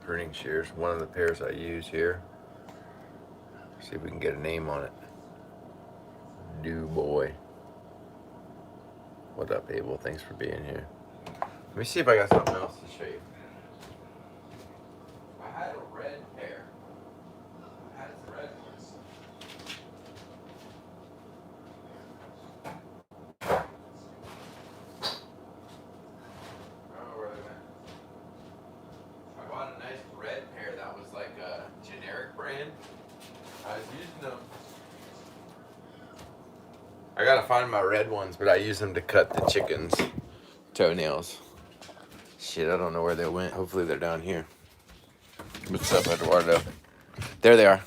pruning shears. One of the pairs I use here. See if we can get a name on it. Du Boy. What up, Abel? Thanks for being here. Let me see if I got something else to show you. I had a red pair. I had some red ones. I don't know where they went. I bought a nice red pair that was like a generic brand. I was using them. I gotta find my red ones, but I use them to cut the chickens' toenails. Shit, I don't know where they went. Hopefully they're down here. What's up, Eduardo? There they are.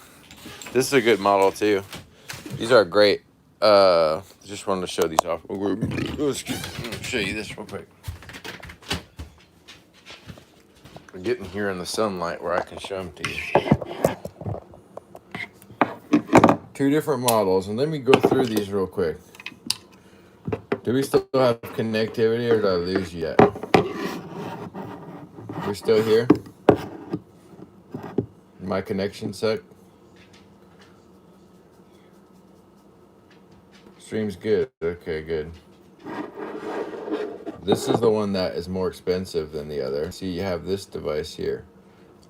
This is a good model too. These are great. Just wanted to show these off. Let me show you this real quick. We're getting here in the sunlight where I can show them to you. Two different models, and let me go through these real quick. Do we still have connectivity, or did I lose you yet? We're still here? My connection suck? Stream's good. Okay, good. This is the one that is more expensive than the other. See, you have this device here.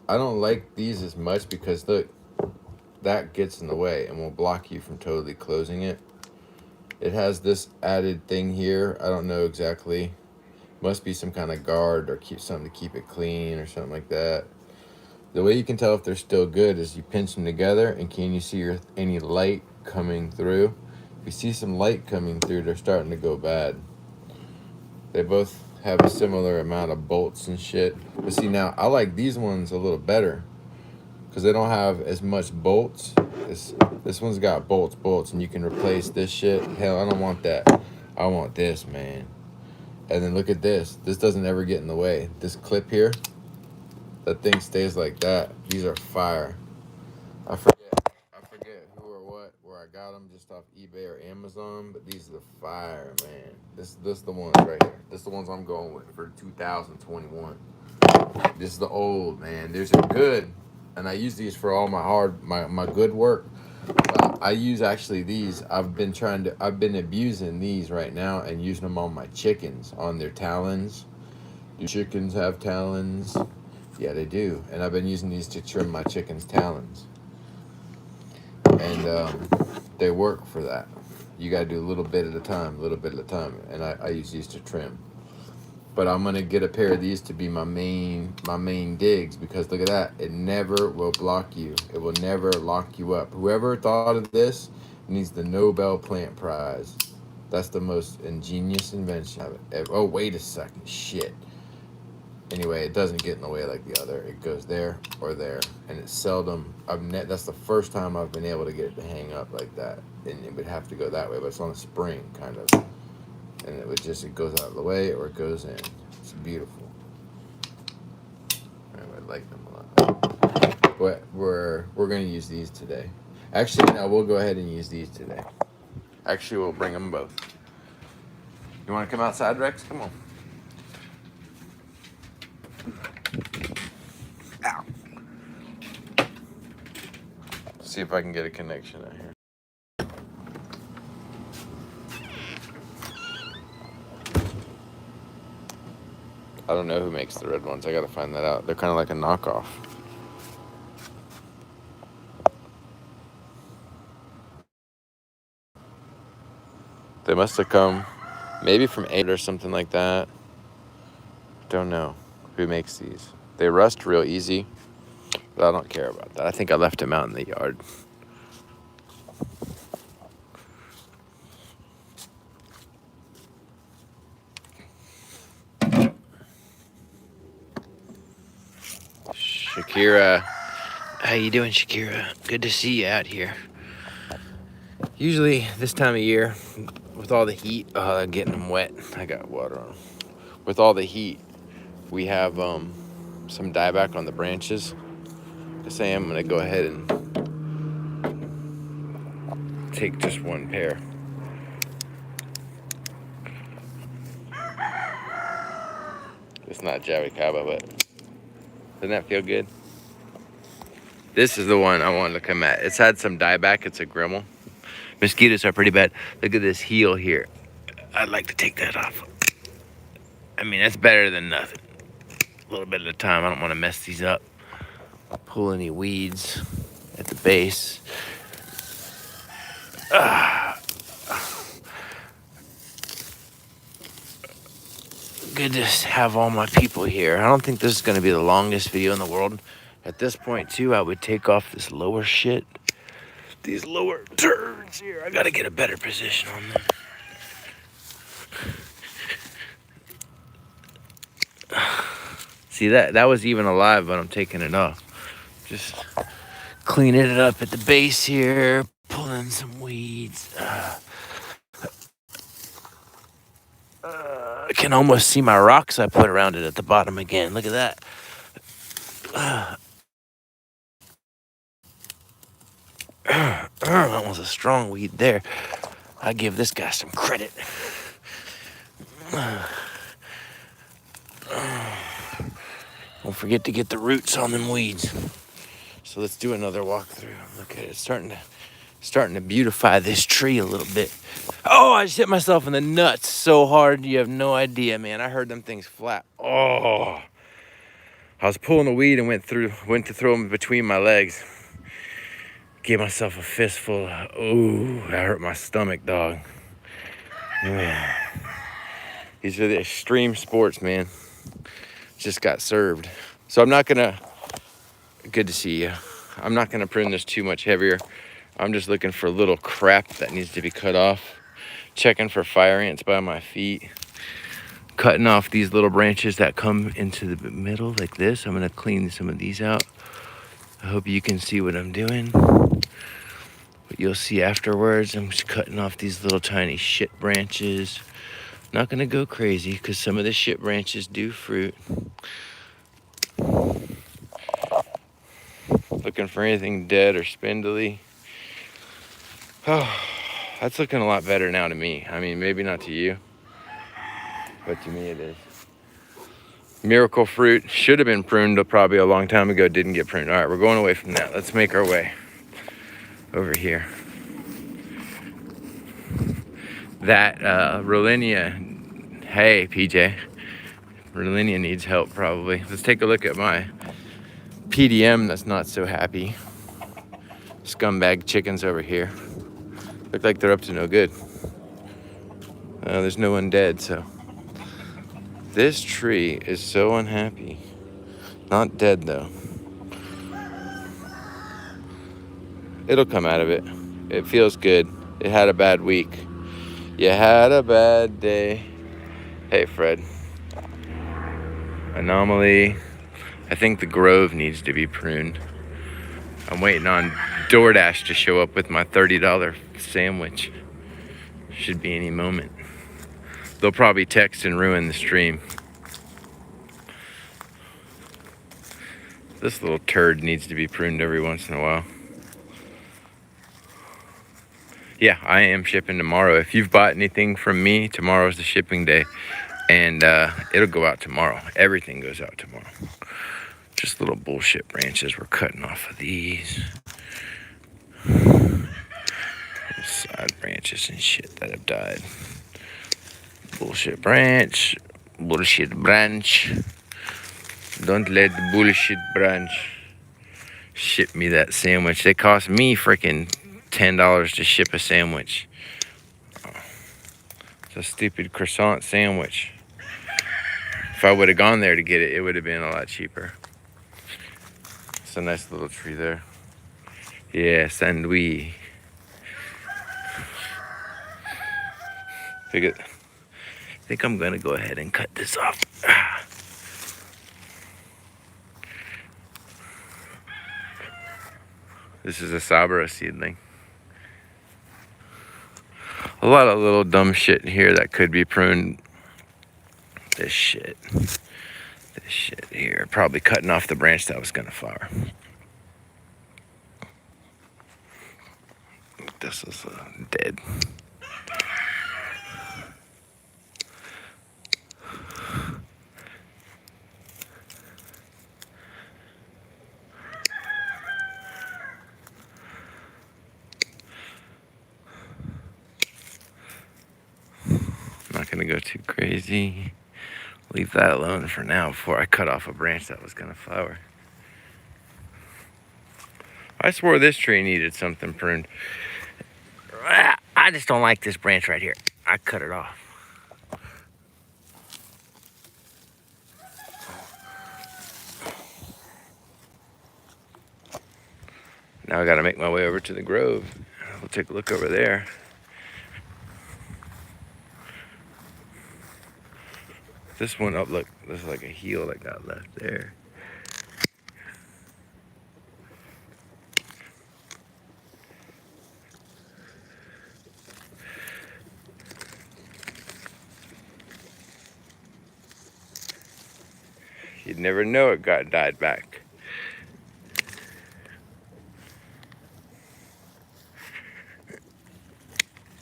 I don't like these as much because look, that gets in the way and will block you from totally closing it. It has this added thing here. I don't know exactly. Must be some kind of guard or something to keep it clean or something like that. The way you can tell if they're still good is you pinch them together, and can you see any light coming through? If you see some light coming through, they're starting to go bad. They both have a similar amount of bolts and shit. But see, now I like these ones a little better because they don't have as much bolts. This one's got bolts, and you can replace this shit. Hell, I don't want that. I want this, man. And then look at this. This doesn't ever get in the way. This clip here, that thing stays like that. These are fire. I forget who or what, where I got them, just off eBay or Amazon, but these are the fire, man. This the ones right here. This is the ones I'm going with for 2021. This is the old, man. These are good, and I use these for all my good work. I use actually these. I've been abusing these right now and using them on my chickens, on their talons. Do chickens have talons? Yeah, they do. And I've been using these to trim my chickens' talons. And they work for that. You gotta do a little bit at a time, And I use these to trim. But I'm gonna get a pair of these to be my main digs, because look at that. It never will block you. It will never lock you up. Whoever thought of this needs the Nobel Plant Prize. That's the most ingenious invention of it. Oh, wait a second. Shit. Anyway, it doesn't get in the way like the other. It goes there or there, and it's seldom. That's the first time I've been able to get it to hang up like that, and it would have to go that way, but it's on a spring kind of, and it goes out of the way or it goes in. It's beautiful. Anyway, I like them a lot. But we're gonna use these today. Actually, no, we'll go ahead and use these today. Actually, we'll bring them both. You want to come outside, Rex? Come on. Ow. See if I can get a connection out here. I don't know who makes the red ones. I gotta find that out. They're kind of like a knockoff. They must have come maybe from 8 or something like that. Don't know who makes these. They rust real easy, but I don't care about that. I think I left them out in the yard. Shakira. How you doing, Shakira? Good to see you out here. Usually this time of year, with all the heat, getting them wet. I got water on them. With all the heat, we have some dieback on the branches. Just say I'm gonna go ahead and take just one pair. It's not Jaboticaba, but doesn't that feel good? This is the one I wanted to come at. It's had some dieback. It's a grimmel. Mosquitoes are pretty bad. Look at this heel here. I'd like to take that off. I mean, that's better than nothing. A little bit at a time. I don't want to mess these up. Pull any weeds at the base. Good to have all my people here. I don't think this is going to be the longest video in the world. At this point, too, I would take off this lower shit. These lower turds here. I got to get a better position on them. See, that was even alive, but I'm taking it off. Just cleaning it up at the base here. Pulling some weeds. I can almost see my rocks I put around it at the bottom again. Look at that. That was a strong weed there. I give this guy some credit. Don't forget to get the roots on them weeds. So let's do another walkthrough. Look at it, starting to beautify this tree a little bit. Oh, I just hit myself in the nuts so hard. You have no idea, man. I heard them things flap. Oh, I was pulling the weed and went to throw them between my legs. Gave myself a fistful. Ooh, that hurt my stomach, dog. Man. These are the extreme sports, man. Just got served. So I'm not gonna, good to see you. I'm not gonna prune this too much heavier. I'm just looking for little crap that needs to be cut off. Checking for fire ants by my feet. Cutting off these little branches that come into the middle like this. I'm gonna clean some of these out. I hope you can see what I'm doing. But you'll see afterwards, I'm just cutting off these little tiny shit branches. Not gonna go crazy because some of the shit branches do fruit. Looking for anything dead or spindly. Oh, that's looking a lot better now to me. I mean, maybe not to you, but to me it is. Miracle fruit should have been pruned probably a long time ago, didn't get pruned. All right, we're going away from that. Let's make our way over here. That Rollinia, hey PJ, Rollinia needs help probably. Let's take a look at my PDM that's not so happy. Scumbag chickens over here. Look like they're up to no good. There's no one dead, so. This tree is so unhappy. Not dead though. It'll come out of it. It feels good. It had a bad week. You had a bad day. Hey, Fred. Anomaly. I think the grove needs to be pruned. I'm waiting on DoorDash to show up with my $30 sandwich. Should be any moment. They'll probably text and ruin the stream. This little turd needs to be pruned every once in a while. Yeah, I am shipping tomorrow. If you've bought anything from me, tomorrow's the shipping day. And it'll go out tomorrow. Everything goes out tomorrow. Just little bullshit branches. We're cutting off of these. Side branches and shit that have died. Bullshit branch. Bullshit branch. Don't let the bullshit branch ship me that sandwich. They cost me freaking $10 to ship a sandwich. It's a stupid croissant sandwich. If I would have gone there to get it, it would have been a lot cheaper. It's a nice little tree there. Yes, and we. I think I'm gonna go ahead and cut this off. This is a Sabra seedling. A lot of little dumb shit in here that could be pruned. This shit here. Probably cutting off the branch that was gonna flower. This is dead. gonna go too crazy. Leave that alone for now before I cut off a branch that was gonna flower. I swore this tree needed something pruned. I just don't like this branch right here. I cut it off. Now I gotta make my way over to the grove. We'll take a look over there. This one, oh look, this is like a heel that got left there. You'd never know it got died back.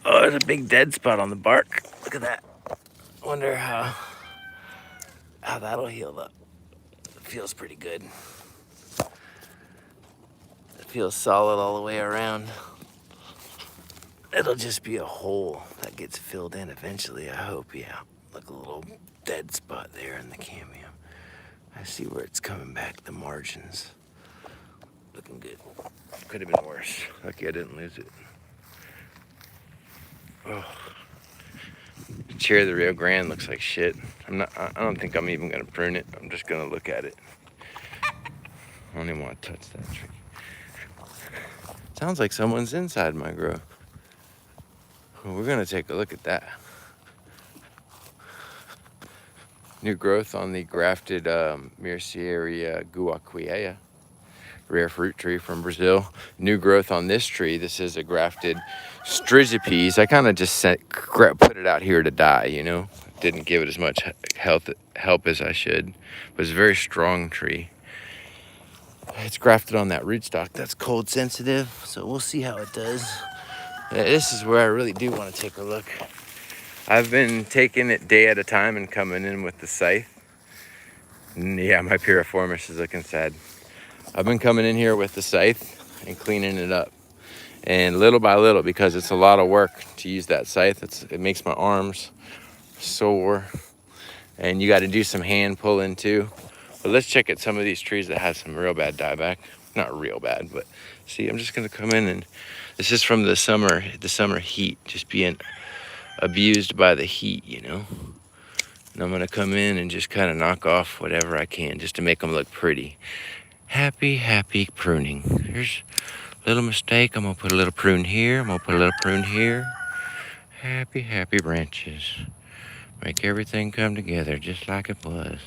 Oh, there's a big dead spot on the bark. Look at that. Wonder how that'll heal up. It feels pretty good. It feels solid all the way around. It'll just be a hole that gets filled in eventually, I hope, yeah. Like a little dead spot there in the cameo. I see where it's coming back, the margins. Looking good. Could have been worse. Lucky I didn't lose it. Oh. The cherry of the Rio Grande looks like shit. I don't think I'm even gonna prune it. I'm just gonna look at it. I don't even want to touch that tree. Sounds like someone's inside my grove. Well, we're gonna take a look at that. New growth on the grafted Mircea guaquiea, rare fruit tree from Brazil. New growth on this tree. This is a grafted Strigipes. I kind of just put it out here to die, you know. Didn't give it as much help as I should. But it's a very strong tree. It's grafted on that rootstock that's cold sensitive, so we'll see how it does. This is where I really do want to take a look. I've been taking it day at a time and coming in with the scythe. And yeah, my piriformis is looking sad. I've been coming in here with the scythe and cleaning it up. And little by little, because it's a lot of work to use that scythe, it makes my arms sore. And you got to do some hand pulling too. But let's check at some of these trees that have some real bad dieback. Not real bad, but see, I'm just gonna come in, and this is from the summer heat, just being abused by the heat, you know. And I'm gonna come in and just kind of knock off whatever I can just to make them look pretty. Happy pruning. Here's a little mistake. I'm gonna put a little prune here. I'm gonna put a little prune here. Happy branches. Make everything come together just like it was.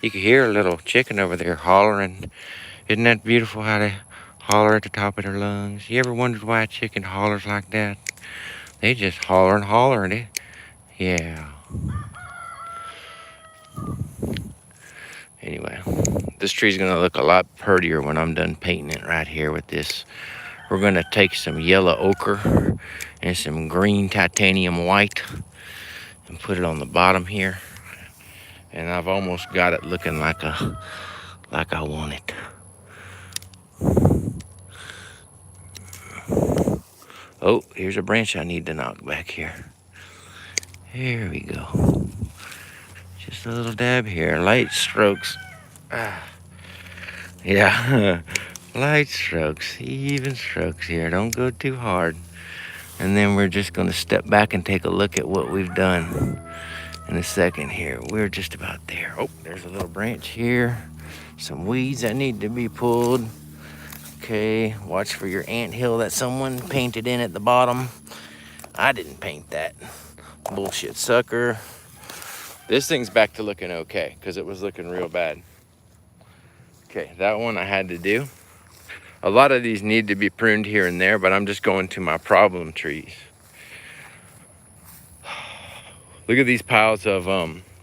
You can hear a little chicken over there hollering. Isn't that beautiful how they holler at the top of their lungs? You ever wondered why a chicken hollers like that? They just hollering it. Yeah. Anyway, this tree's gonna look a lot prettier when I'm done painting it right here with this. We're gonna take some yellow ochre and some green titanium white and put it on the bottom here. And I've almost got it looking like I want it. Oh, here's a branch I need to knock back here. Here we go. Just a little dab here. Light strokes. Yeah, light strokes, even strokes here. Don't go too hard. And then we're just gonna step back and take a look at what we've done in a second here. We're just about there. Oh, there's a little branch here. Some weeds that need to be pulled. Okay, watch for your anthill that someone painted in at the bottom. I didn't paint that. Bullshit sucker. This thing's back to looking okay because it was looking real bad. Okay, that one I had to do. A lot of these need to be pruned here and there, but I'm just going to my problem trees. Look at these piles of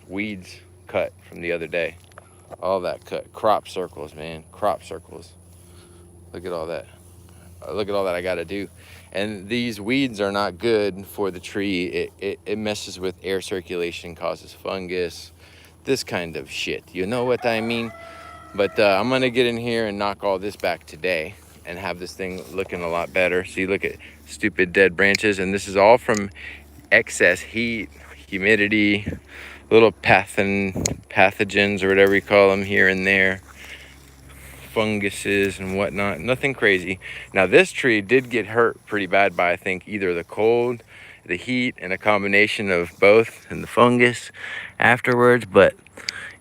weeds cut from the other day. All that cut. Crop circles, man. Crop circles. Look at all that. Look at all that I got to do. And these weeds are not good for the tree. It messes with air circulation, causes fungus, this kind of shit. You know what I mean? But I'm going to get in here and knock all this back today and have this thing looking a lot better. See, look at stupid dead branches. And this is all from excess heat, humidity, little pathogens or whatever you call them here and there, funguses and whatnot. Nothing crazy. Now this tree did get hurt pretty bad by, I think, either the cold, the heat, and a combination of both, and the fungus afterwards, but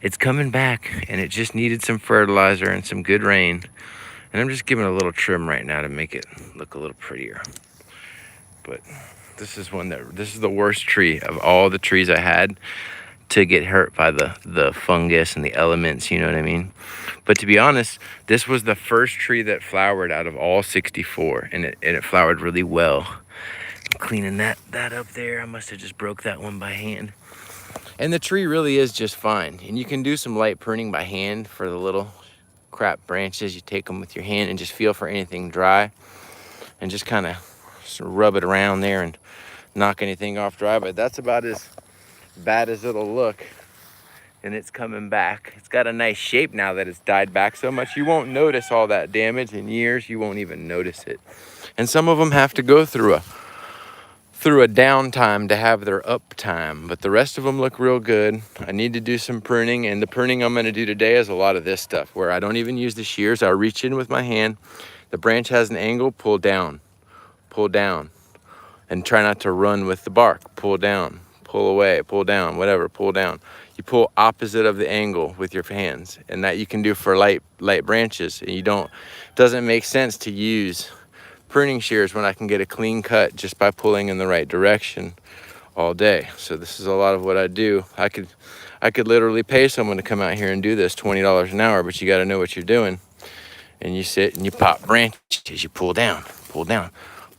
it's coming back, and it just needed some fertilizer and some good rain. And I'm just giving it a little trim right now to make it look a little prettier. But this is the worst tree of all the trees I had to get hurt by the fungus and the elements, you know what I mean? But to be honest, this was the first tree that flowered out of all 64, and it flowered really well. I'm cleaning that up there. I must have just broke that one by hand. And the tree really is just fine. And you can do some light pruning by hand for the little crap branches. You take them with your hand and just feel for anything dry and just kind of rub it around there and knock anything off dry. But that's about as bad as it'll look. And it's coming back. It's got a nice shape now that it's died back so much. You won't notice all that damage in years. You won't even notice it. And some of them have to go through a downtime to have their uptime, but the rest of them look real good. I need to do some pruning, and the pruning I'm going to do today is a lot of this stuff where I don't even use the shears. I'll reach in with my hand. The branch has an angle, pull down, and try not to run with the bark. Pull down, pull away, pull down, whatever, pull down. You pull opposite of the angle with your hands, and that you can do for light branches. And doesn't make sense to use pruning shears when I can get a clean cut just by pulling in the right direction all day. So this is a lot of what I do. I could literally pay someone to come out here and do this $20 an hour, but you got to know what you're doing. And you sit and you pop branches, you pull down, pull down,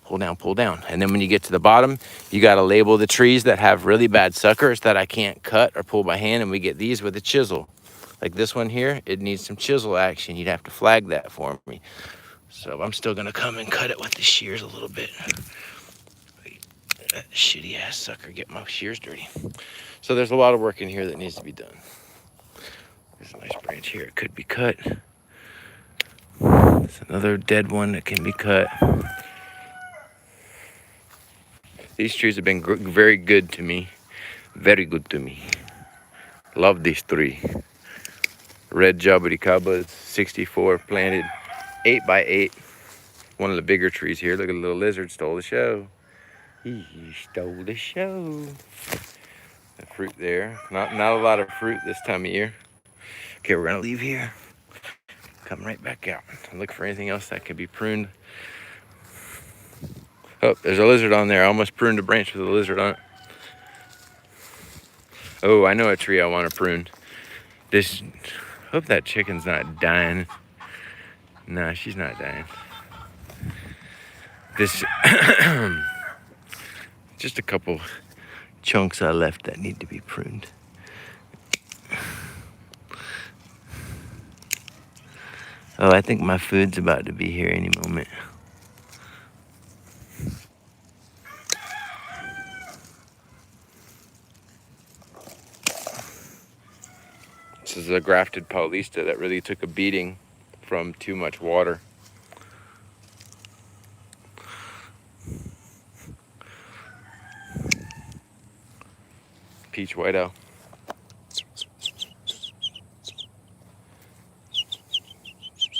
pull down, pull down. And then when you get to the bottom, you got to label the trees that have really bad suckers that I can't cut or pull by hand, and we get these with a chisel. Like this one here, it needs some chisel action. You'd have to flag that for me. So I'm still gonna come and cut it with the shears a little bit. That shitty ass sucker get my shears dirty. So there's a lot of work in here that needs to be done. There's a nice branch here, it could be cut. There's another dead one that can be cut. These trees have been very good to me. Very good to me. Love these three. Red Jaboticaba, 64, planted 8 by 8. One of the bigger trees here. Look at the little lizard, stole the show. He stole the show. The fruit there. Not a lot of fruit this time of year. Okay, we're gonna leave here. Come right back out and look for anything else that could be pruned. Oh, there's a lizard on there. I almost pruned a branch with a lizard on it. Oh, I know a tree I want to prune. Hope that chicken's not dying. Nah, she's not dying. Just a couple chunks I left that need to be pruned. Oh, I think my food's about to be here any moment. This is a grafted Paulista that really took a beating from too much water. Peach white owl.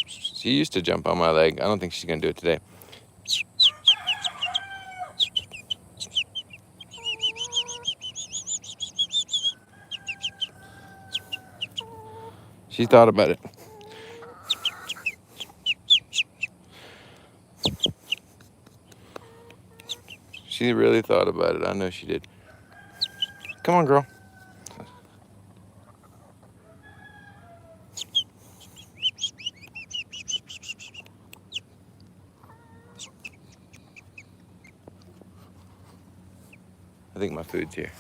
She used to jump on my leg. I don't think she's gonna do it today. She thought about it. She really thought about it. I know she did. Come on, girl. I think my food's here.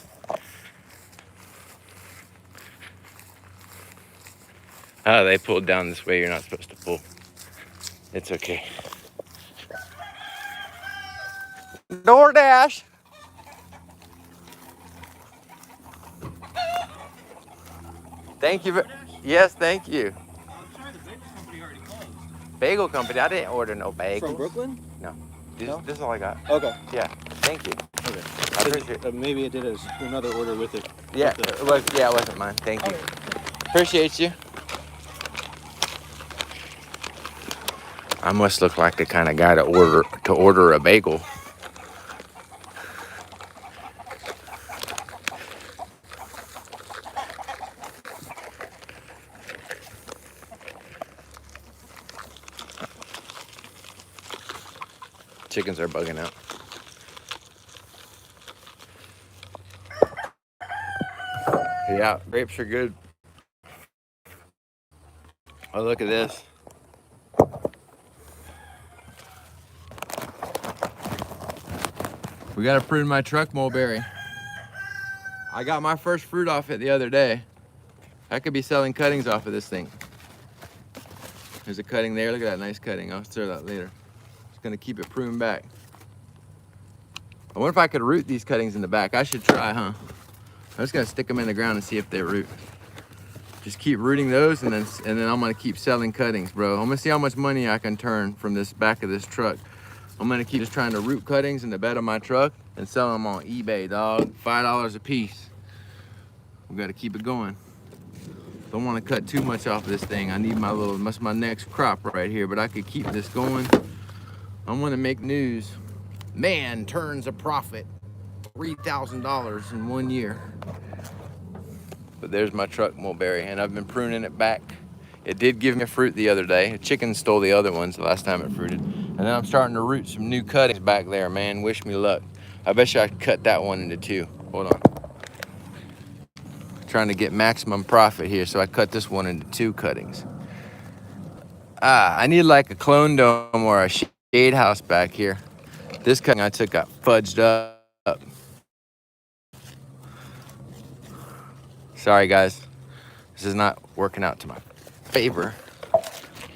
Oh, they pulled down this way. You're not supposed to pull. It's okay. DoorDash. Thank you. Yes, thank you. I'm sorry, the bagel company already closed. Bagel company? I didn't order no bagels. From Brooklyn? No. No? This is all I got. Okay. Yeah. Thank you. Okay. I appreciate it. Maybe it did another order with it. Yeah, it wasn't mine. Thank you. Appreciate you. I must look like the kind of guy to order a bagel. Chickens are bugging out. Yeah, grapes are good. Oh, look at this. We gotta prune my truck mulberry. I got my first fruit off it the other day. I could be selling cuttings off of this thing. There's a cutting there. Look at that nice cutting. I'll stir that later. Just gonna keep it pruned back. I wonder if I could root these cuttings in the back. I should try, huh? I'm just gonna stick them in the ground and see if they root. Just keep rooting those, and then I'm gonna keep selling cuttings, bro. I'm gonna see how much money I can turn from this back of this truck. I'm gonna keep just trying to root cuttings in the bed of my truck and sell them on eBay, dog. $5 a piece. We gotta keep it going. Don't want to cut too much off of this thing. I need that's my next crop right here, but I could keep this going. I want to make news. Man turns a profit, $3,000 in 1 year. But there's my truck mulberry, and I've been pruning it back. It did give me fruit the other day. A chicken stole the other ones the last time it fruited. And then I'm starting to root some new cuttings back there, man. Wish me luck. I bet you I could cut that one into 2. Hold on. Trying to get maximum profit here, so I cut this one into 2 cuttings. I need like a clone dome or a shade house back here. This cutting I took got fudged up. Sorry guys, this is not working out to my favor.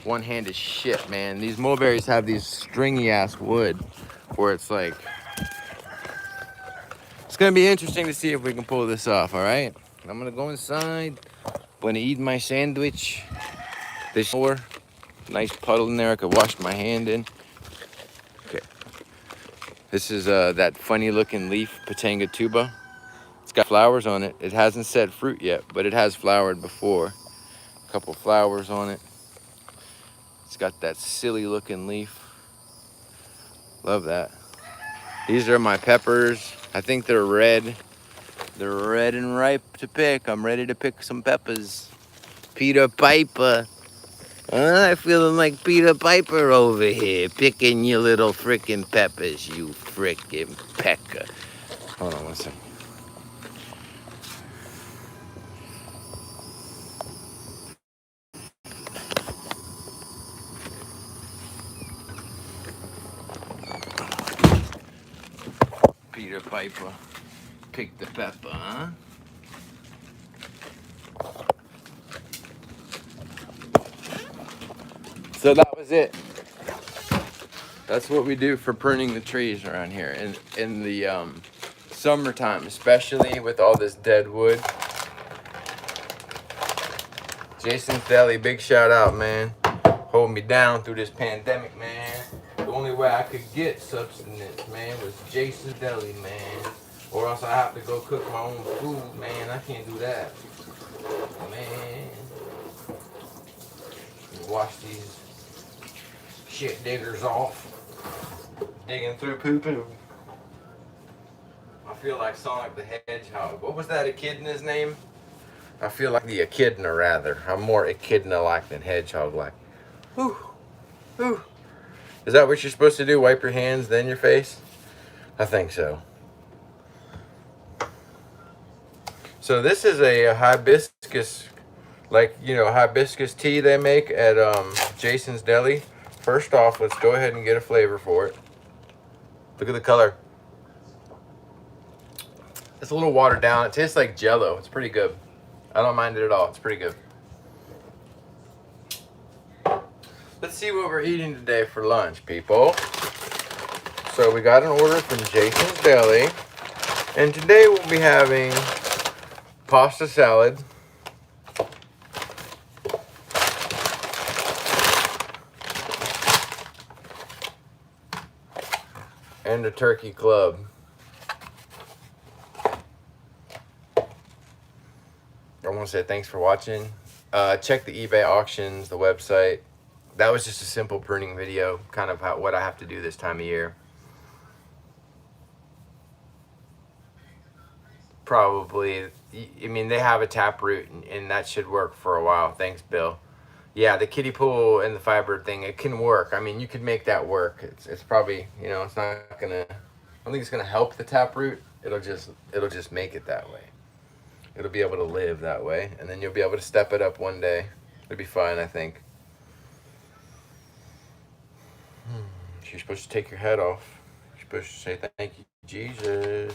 One-handed shit, man. These mulberries have these stringy ass wood where it's like, it's gonna be interesting to see if we can pull this off, all right? I'm gonna go inside, gonna eat my sandwich. This floor, nice puddle in there I could wash my hand in. Okay. This is that funny looking leaf, Patanga tuba. It's got flowers on it. It hasn't set fruit yet, but it has flowered before. A couple flowers on it. It's got that silly looking leaf. Love that. These are my peppers. I think they're red. They're red and ripe to pick. I'm ready to pick some peppers. Peter Piper. I'm feeling like Peter Piper over here, picking your little frickin' peppers, you frickin' pecker. Hold on one second. Peter Piper, pick the pepper, huh? So that was it. That's what we do for pruning the trees around here in the summertime, especially with all this dead wood. Jason's Deli, big shout out, man. Hold me down through this pandemic, man. The only way I could get sustenance, man, was Jason's Deli, man. Or else I have to go cook my own food, man. I can't do that. Man. Wash these shit diggers off. Digging through pooping. I feel like Sonic the Hedgehog. What was that echidna's name? I feel like the echidna, rather. I'm more echidna-like than hedgehog-like. Whew. Whew. Is that what you're supposed to do? Wipe your hands, then your face? I think so. So this is a hibiscus, like, you know, hibiscus tea they make at Jason's Deli. First off, let's go ahead and get a flavor for it. Look at the color. It's a little watered down. It tastes like Jell-O. It's pretty good. I don't mind it at all. It's pretty good. Let's see what we're eating today for lunch, people. So we got an order from Jason's Deli. And today we'll be having pasta salad. And a turkey club. I want to say thanks for watching. Check the eBay auctions, the website. That was just a simple pruning video, kind of what I have to do this time of year. Probably, I mean, they have a taproot, and that should work for a while. Thanks, Bill. Yeah, the kiddie pool and the fiber thing, it can work. I mean, you could make that work. It's probably, you know, it's not gonna, I don't think it's gonna help the taproot. It'll just make it that way. It'll be able to live that way, and then you'll be able to step it up one day. It'll be fine, I think. You're supposed to take your head off. You're supposed to say thank you, Jesus,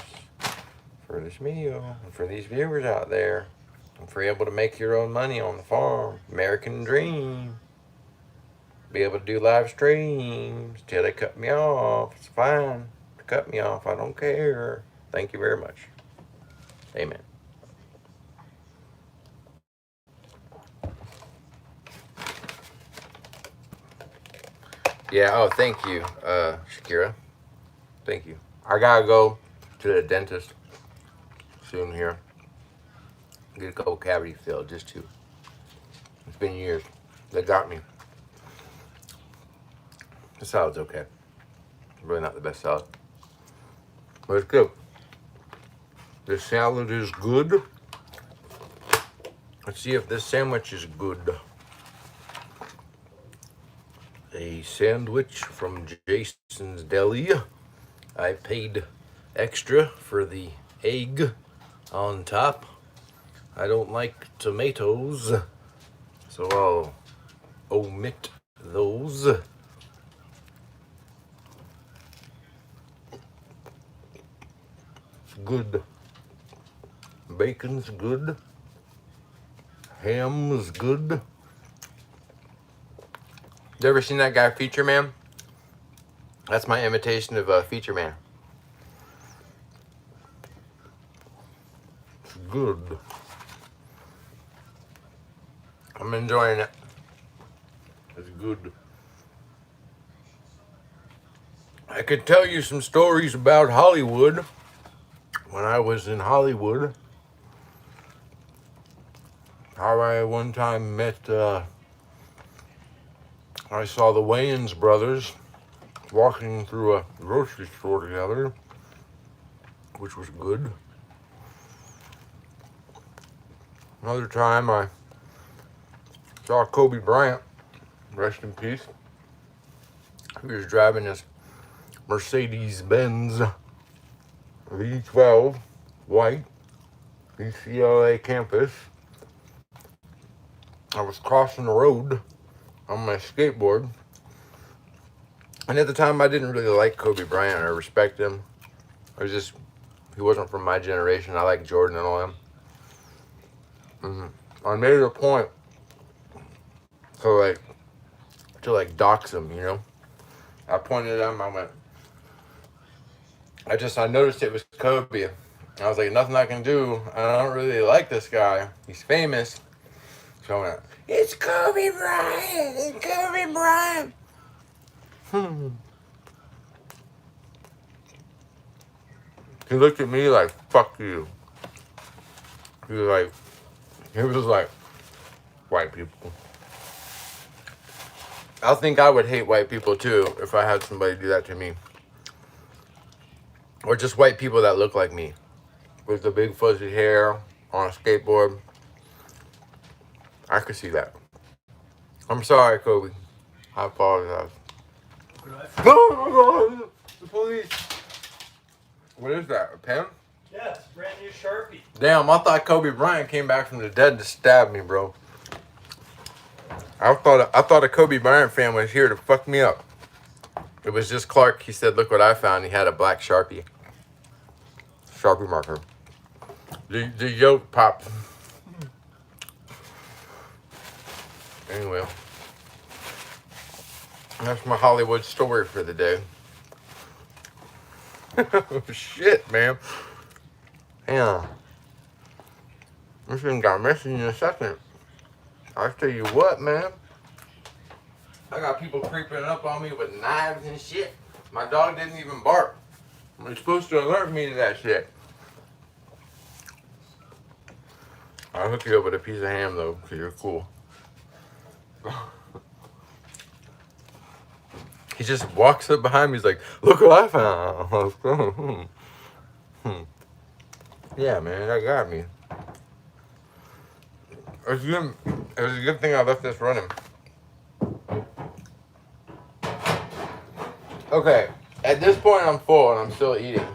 for this meal and for these viewers out there, and for able to make your own money on the farm. American dream. Be able to do live streams till they cut me off. It's fine to cut me off. I don't care. Thank you very much. Amen. Yeah, oh, thank you, Shakira. Thank you. I gotta go to the dentist soon here. Get a couple cavity filled, just two. It's been years. They got me. The salad's okay. Really not the best salad. But it's good. The salad is good. Let's see if this sandwich is good. A sandwich from Jason's Deli. I paid extra for the egg on top. I don't like tomatoes, so I'll omit those. It's good. Bacon's good. Ham's good. You ever seen that guy Feature Man? That's my imitation of Feature Man. It's good. I'm enjoying it. It's good. I could tell you some stories about Hollywood. When I was in Hollywood, how I one time met, I saw the Wayans brothers walking through a grocery store together, which was good. Another time I saw Kobe Bryant, rest in peace. He was driving his Mercedes-Benz V12, white, UCLA campus. I was crossing the road on my skateboard. And at the time, I didn't really like Kobe Bryant or respect him. He wasn't from my generation. I like Jordan and all them. I made it a point to dox him, you know. I pointed at him, I went, I noticed it was Kobe. I was like, nothing I can do. I don't really like this guy. He's famous. So I went, it's Kobe Bryant! It's Kobe Bryant! He looked at me like, fuck you. He was like, white people. I think I would hate white people too if I had somebody do that to me. Or just white people that look like me. With the big fuzzy hair on a skateboard. I could see that. I'm sorry, Kobe. I apologize. The police. What is that? A pen? Yeah, it's a brand new Sharpie. Damn, I thought Kobe Bryant came back from the dead to stab me, bro. I thought a Kobe Bryant fan was here to fuck me up. It was just Clark. He said, look what I found. He had a black Sharpie. Sharpie marker. The yolk popped. Anyway. That's my Hollywood story for the day. Shit, man. Yeah. This thing got messy in a second. I tell you what, man. I got people creeping up on me with knives and shit. My dog didn't even bark. You're supposed to alert me to that shit. I'll hook you up with a piece of ham though, because you're cool. He just walks up behind me. He's like, "Look what I found." Yeah, man, that got me. It was a good thing I left this running. Okay, at this point I'm full and I'm still eating.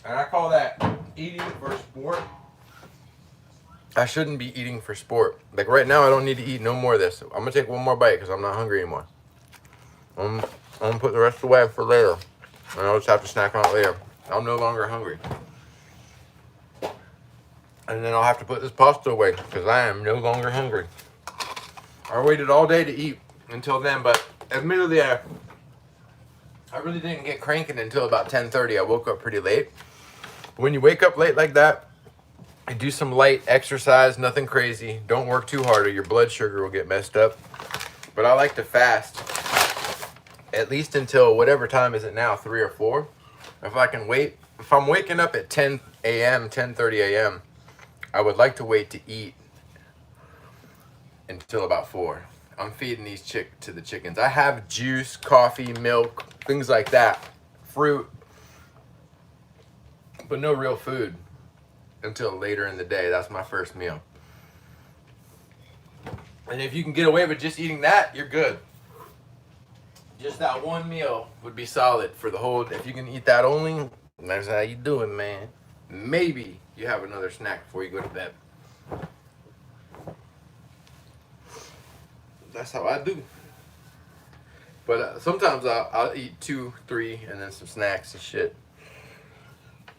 And I call that eating for sport. I shouldn't be eating for sport. Like right now I don't need to eat no more of this. I'm gonna take one more bite because I'm not hungry anymore. I'm gonna put the rest away for later. And I'll just have to snack on it later. I'm no longer hungry. And then I'll have to put this pasta away because I am no longer hungry. I waited all day to eat until then, but admittedly I really didn't get cranking until about 10:30. I woke up pretty late. When you wake up late like that, you do some light exercise, nothing crazy. Don't work too hard or your blood sugar will get messed up. But I like to fast at least until whatever time is it now, 3 or 4. If I can wait, if I'm waking up at 10 a.m., 10:30 a.m., I would like to wait to eat until about 4. I'm feeding these to the chickens. I have juice, coffee, milk, things like that, fruit, but no real food until later in the day. That's my first meal. And if you can get away with just eating that, you're good. Just that one meal would be solid for the whole. If you can eat that only, that's how you do it, man. Maybe you have another snack before you go to bed. That's how I do. But sometimes I'll eat 2, 3, and then some snacks and shit.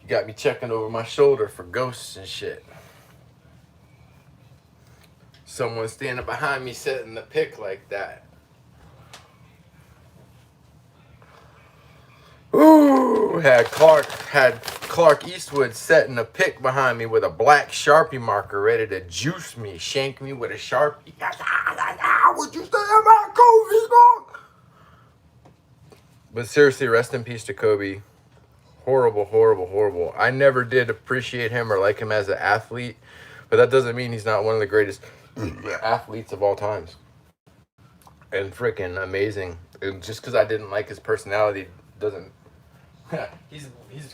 You got me checking over my shoulder for ghosts and shit. Someone standing behind me setting the pick like that. Ooh, had Clark Eastwood setting a pick behind me with a black Sharpie marker ready to juice me, shank me with a Sharpie. Would you stay in my cozy dog? But seriously, rest in peace to Kobe. Horrible, horrible, horrible. I never did appreciate him or like him as an athlete, but that doesn't mean he's not one of the greatest athletes of all times. And freaking amazing. And just because I didn't like his personality doesn't. He's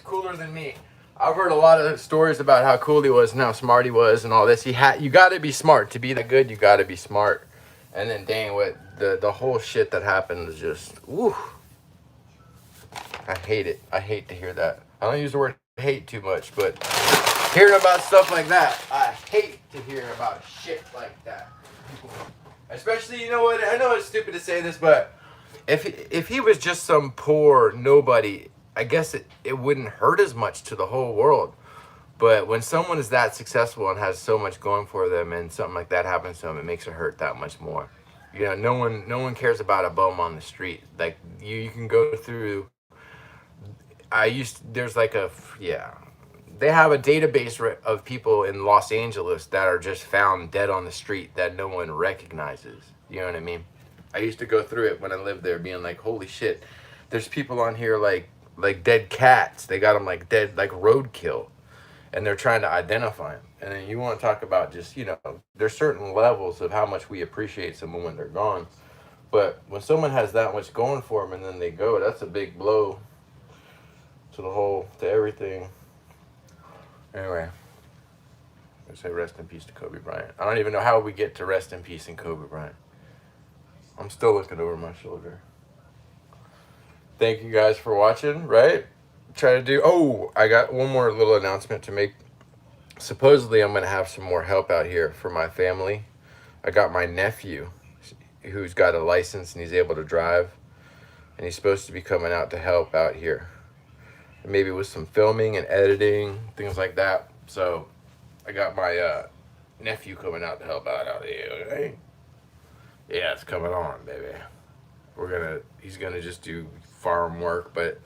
cooler than me. I've heard a lot of stories about how cool he was and how smart he was and all this. You got to be smart to be that good. You got to be smart. And then dang, what the whole shit that happened was just woo. I hate it. I hate to hear that. I don't use the word hate too much, but hearing about stuff like that, I hate to hear about shit like that. Especially, you know what? I know it's stupid to say this, but if he was just some poor nobody, I guess it wouldn't hurt as much to the whole world. But when someone is that successful and has so much going for them and something like that happens to them, it makes it hurt that much more. You know, no one cares about a bum on the street. Like you can go through. There's like they have a database of people in Los Angeles that are just found dead on the street that no one recognizes. You know what I mean? I used to go through it when I lived there, being like, holy shit, there's people on here like dead cats. They got them like dead, like roadkill, and they're trying to identify them. And then you want to talk about just, you know, there's certain levels of how much we appreciate someone when they're gone. But when someone has that much going for them and then they go, that's a big blow to everything. Anyway, I say rest in peace to Kobe Bryant. I don't even know how we get to rest in peace in Kobe Bryant. I'm still looking over my shoulder. Thank you guys for watching, right? I got one more little announcement to make. Supposedly I'm going to have some more help out here for my family. I got my nephew who's got a license and he's able to drive. And he's supposed to be coming out to help out here. Maybe with some filming and editing, things like that. So I got my nephew coming out to help out here. Okay? Yeah, it's coming on, baby. He's gonna just do farm work, but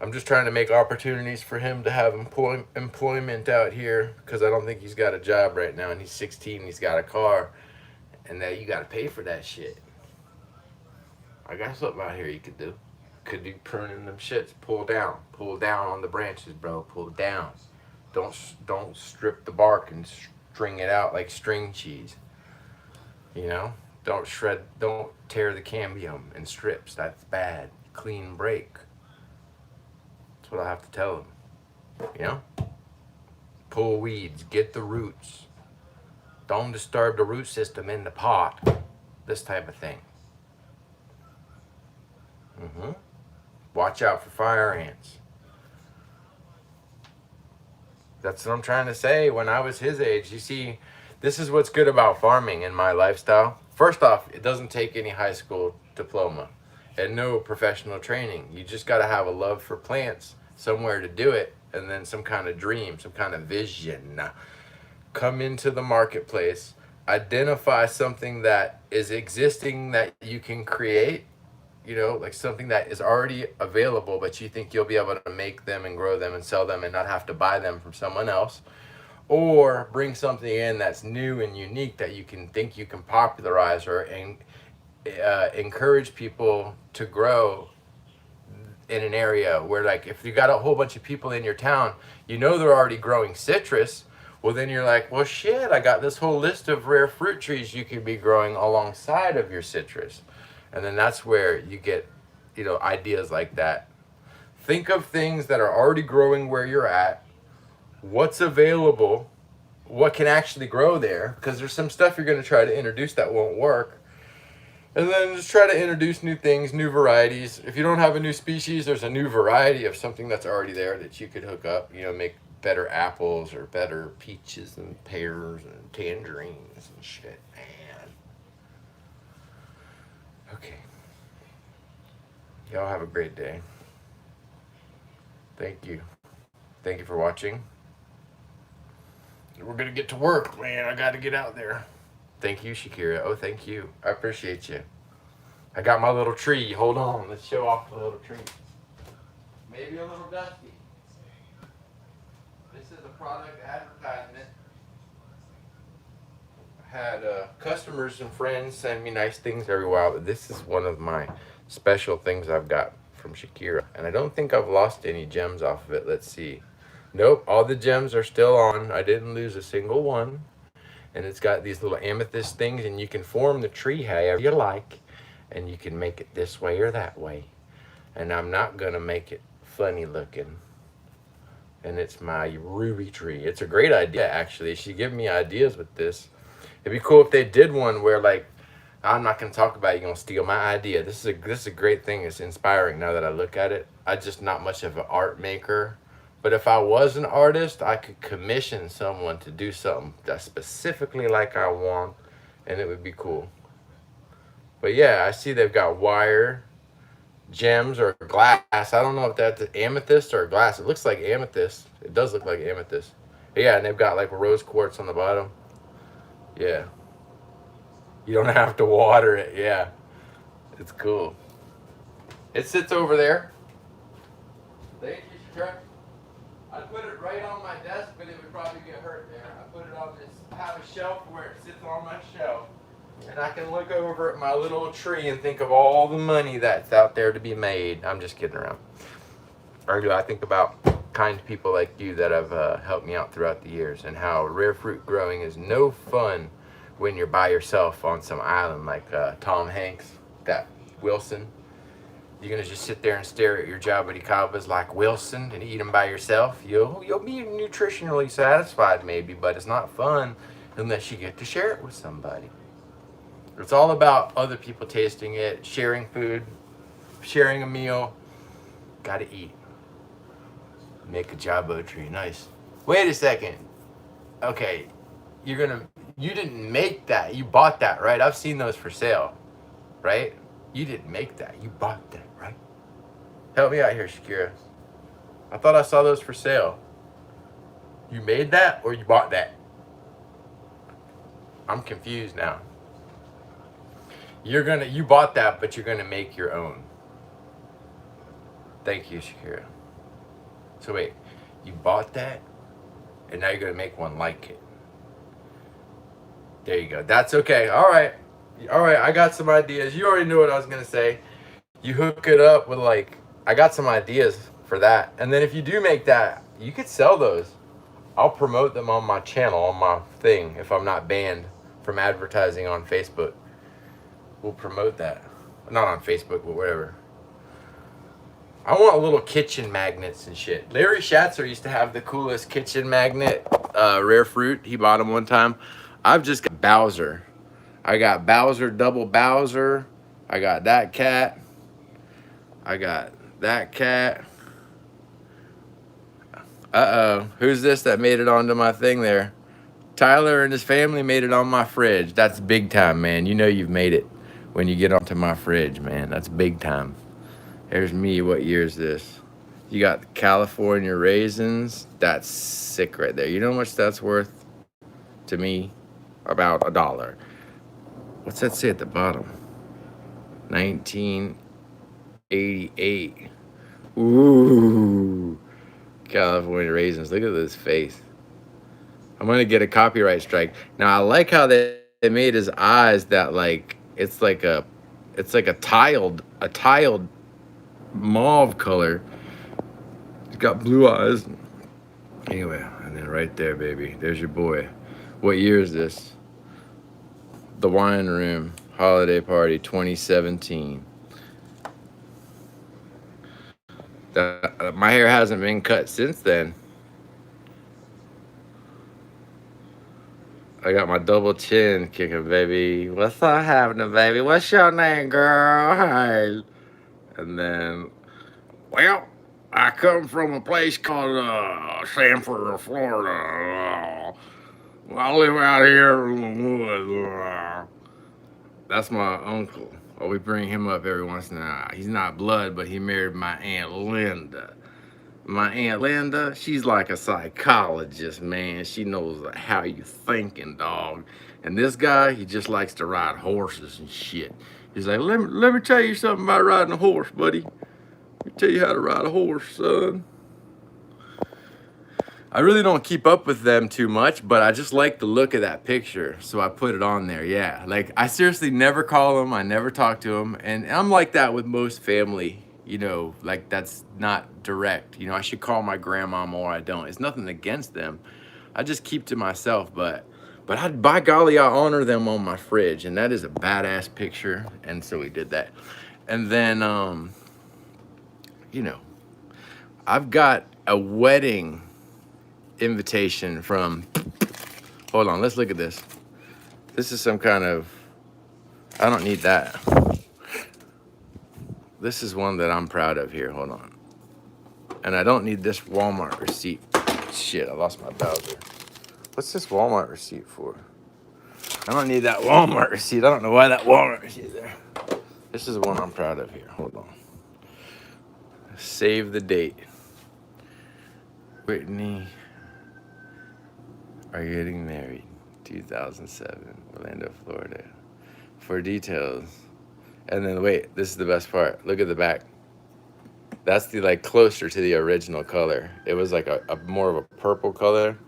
I'm just trying to make opportunities for him to have employment out here because I don't think he's got a job right now, and he's 16, he's got a car, and that you gotta pay for that shit. I got something out here you could do. Could be pruning them shits. Pull down on the branches, bro. Pull down. Don't strip the bark and string it out like string cheese. You know, don't tear the cambium in strips. That's bad. Clean break. That's what I have to tell them. You know, pull weeds, get the roots. Don't disturb the root system in the pot. This type of thing. Watch out for fire ants. That's what I'm trying to say. When I was his age, you see, this is what's good about farming in my lifestyle. First off, it doesn't take any high school diploma and no professional training. You just got to have a love for plants, somewhere to do it, and then some kind of dream, some kind of vision. Come into the marketplace, identify something that is existing that you can create, you know, like something that is already available, but you think you'll be able to make them and grow them and sell them and not have to buy them from someone else. Or bring something in that's new and unique that you can popularize or encourage people to grow in an area where, like, if you got a whole bunch of people in your town, you know they're already growing citrus. Well, then you're like, well, shit, I got this whole list of rare fruit trees you could be growing alongside of your citrus. And then that's where you get, you know, ideas like that. Think of things that are already growing where you're at. What's available? What can actually grow there? Because there's some stuff you're going to try to introduce that won't work. And then just try to introduce new things, new varieties. If you don't have a new species, there's a new variety of something that's already there that you could hook up. You know, make better apples or better peaches and pears and tangerines and shit, man. Okay. Y'all have a great day. Thank you. Thank you for watching. We're going to get to work, man. I got to get out there. Thank you, Shakira. Oh, thank you. I appreciate you. I got my little tree. Hold on. Let's show off the little tree. Maybe a little dusty. This is a product advertisement. I had customers and friends send me nice things every while, but this is one of my special things I've got from Shakira. And I don't think I've lost any gems off of it. Let's see. Nope, all the gems are still on. I didn't lose a single one. And it's got these little amethyst things, and you can form the tree however you like. And you can make it this way or that way. And I'm not going to make it funny looking. And it's my ruby tree. It's a great idea, actually. She gave me ideas with this. It'd be cool if they did one where, like, I'm not going to talk about it. You're going to steal my idea. This is a great thing. It's inspiring now that I look at it. I'm just not much of an art maker. But if I was an artist, I could commission someone to do something that's specifically like I want, and it would be cool. But yeah, I see they've got wire, gems, or glass. I don't know if that's amethyst or glass. It looks like amethyst. It does look like amethyst. Yeah, and they've got like rose quartz on the bottom. Yeah. You don't have to water it. Yeah. It's cool. It sits over there. Thank you, Shakira. I'd put it right on my desk, but it would probably get hurt there. I put it on this, I have a shelf where it sits on my shelf. And I can look over at my little tree and think of all the money that's out there to be made. I'm just kidding around. Or do I think about kind people like you that have helped me out throughout the years, and how rare fruit growing is no fun when you're by yourself on some island like Tom Hanks, that Wilson. You're going to just sit there and stare at your Jaboticabas like Wilson and eat them by yourself. You'll be nutritionally satisfied maybe, but it's not fun unless you get to share it with somebody. It's all about other people tasting it, sharing food, sharing a meal. Got to eat. Make a Jabo tree. Nice. Wait a second. Okay, you didn't make that. You bought that, right? I've seen those for sale, right? You didn't make that. You bought that, right? Help me out here, Shakira. I thought I saw those for sale. You made that or you bought that? I'm confused now. You bought that, but you're gonna make your own. Thank you, Shakira. So wait, you bought that, and now you're gonna make one like it. There you go. That's okay. All right. I got some ideas. You already knew what I was gonna say. You hook it up with, like, I got some ideas for that. And then if you do make that, you could sell those. I'll promote them on my channel, on my thing, if I'm not banned from advertising on Facebook. We'll promote that. Not on Facebook, but whatever. I want little kitchen magnets and shit. Larry Schatzer used to have the coolest kitchen magnet, rare fruit. He bought them one time. I've just got Bowser. I got Bowser, double Bowser. I got that cat. I got that cat. Uh-oh. Who's this that made it onto my thing there? Tyler and his family made it on my fridge. That's big time, man. You know you've made it when you get onto my fridge, man. That's big time. Here's me. What year is this? You got California raisins. That's sick right there. You know how much that's worth to me? About $1. What's that say at the bottom? 1988. Ooh. California raisins. Look at this face. I'm gonna get a copyright strike. Now I like how they made his eyes that like it's like a tiled mauve color. He's got blue eyes. Anyway, and then right there, baby, there's your boy. What year is this? The Wine Room Holiday Party 2017. My hair hasn't been cut since then. I got my double chin kicking, baby. What's up happening, baby? What's your name, girl? Hi. And then, well, I come from a place called Sanford, Florida. I live out here in the woods. That's my uncle. Oh, we bring him up every once in a while. He's not blood, but he married my Aunt Linda. My Aunt Linda, she's like a psychologist, man. She knows how you thinking, dog. And this guy, he just likes to ride horses and shit. He's like, let me tell you something about riding a horse, buddy. Let me tell you how to ride a horse, son. I really don't keep up with them too much, but I just like the look of that picture, so I put it on there. Yeah, like I seriously never call them, I never talk to them, and I'm like that with most family, you know, like that's not direct. You know, I should call my grandma more, I don't. It's nothing against them. I just keep to myself, but by golly, I honor them on my fridge, and that is a badass picture, and so we did that. And then, you know, I've got a wedding invitation from, hold on, let's look at this. This is some kind of, I don't need that. This is one that I'm proud of here, hold on. And I don't need this Walmart receipt. Shit, I lost my Bowser. What's this Walmart receipt for? I don't need that Walmart receipt. I don't know why that Walmart receipt is there. This is the one I'm proud of here, hold on. Save the date. Whitney are getting married, 2007, Orlando, Florida. For details. And then wait, this is the best part. Look at the back. That's the like closer to the original color. It was like a more of a purple color.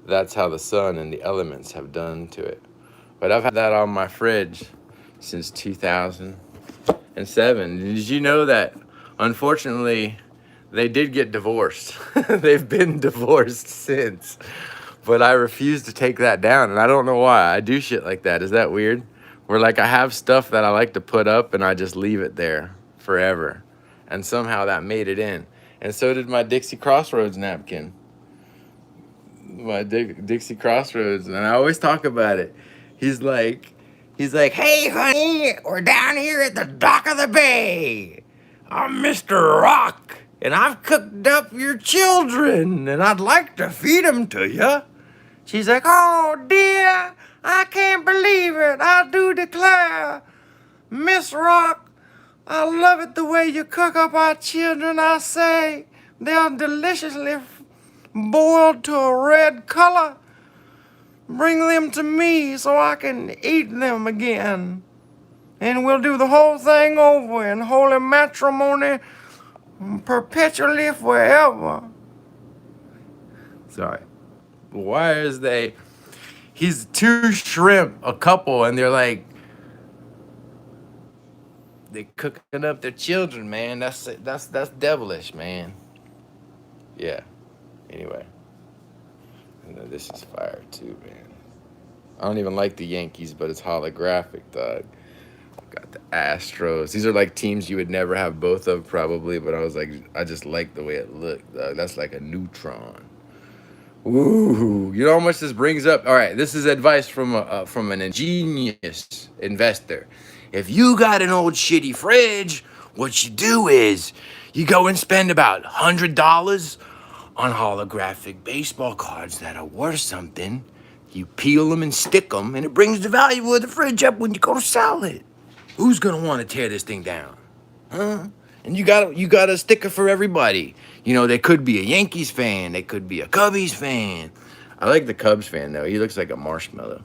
That's how the sun and the elements have done to it. But I've had that on my fridge since 2007. Did you know that unfortunately they did get divorced? They've been divorced since. But I refuse to take that down, and I don't know why. I do shit like that. Is that weird? Where like I have stuff that I like to put up and I just leave it there forever. And somehow that made it in. And so did my Dixie Crossroads napkin. My Dixie Crossroads, and I always talk about it. He's like, hey honey, we're down here at the dock of the bay. I'm Mr. Rock, and I've cooked up your children, and I'd like to feed them to you. She's like, oh dear, I can't believe it, I do declare. Miss Rock, I love it the way you cook up our children, I say. They're deliciously boiled to a red color. Bring them to me so I can eat them again. And we'll do the whole thing over in holy matrimony perpetually forever. Sorry. Why is he's two shrimp, a couple, and they're like, they cooking up their children, man. That's devilish, man. Yeah. Anyway. And then this is fire too, man. I don't even like the Yankees, but it's holographic, dog. Got the Astros. These are like teams you would never have both of, probably, but I was like, I just like the way it looked, dog. That's like a neutron. Ooh, you know how much this brings up? All right, this is advice from an ingenious investor. If you got an old shitty fridge, what you do is you go and spend about $100 on holographic baseball cards that are worth something. You peel them and stick them, and it brings the value of the fridge up when you go to sell it. Who's gonna want to tear this thing down? Huh? And you got a sticker for everybody. You know, they could be a Yankees fan, they could be a Cubbies fan. I like the Cubs fan though. He looks like a marshmallow.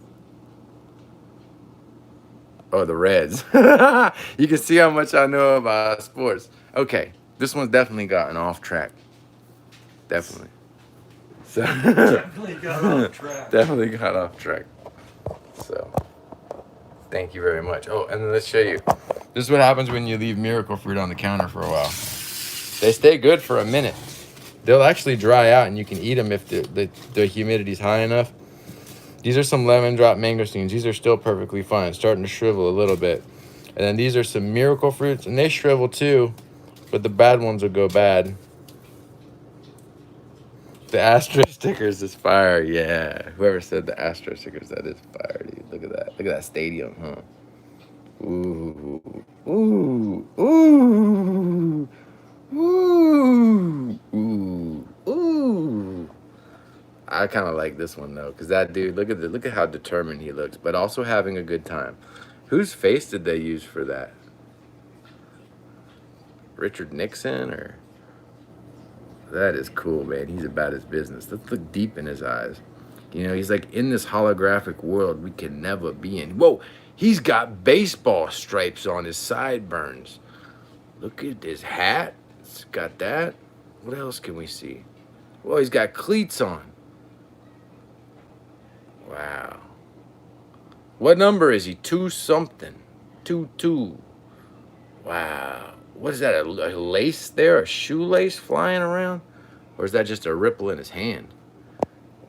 Oh, the Reds. You can see how much I know about sports. Okay, this one's definitely gotten off track. Definitely. So Definitely got off track. definitely got off track. So thank you very much. Oh, and then let's show you. This is what happens when you leave miracle fruit on the counter for a while. They stay good for a minute. They'll actually dry out and you can eat them if the humidity's high enough. These are some lemon drop mangosteens. These are still perfectly fine, starting to shrivel a little bit. And then these are some miracle fruits, and they shrivel too, but the bad ones will go bad. The Astro stickers is fire, yeah. Whoever said the Astro stickers, that is fire, dude. Look at that. Look at that stadium, huh? Ooh, ooh, ooh, ooh, ooh, ooh. I kind of like this one though, cause that dude, look at how determined he looks, but also having a good time. Whose face did they use for that? Richard Nixon or? That is cool, man. He's about his business. Let's look deep in his eyes. You know, he's like in this holographic world we can never be in. Whoa, he's got baseball stripes on his sideburns. Look at his hat. It's got that. What else can we see? Well, he's got cleats on. Wow. What number is he? 2 something. 2. Wow. What is that? A lace there? A shoelace flying around? Or is that just a ripple in his hand?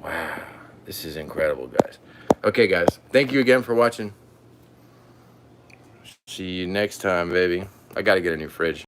Wow. This is incredible, guys. Okay, guys. Thank you again for watching. See you next time, baby. I got to get a new fridge.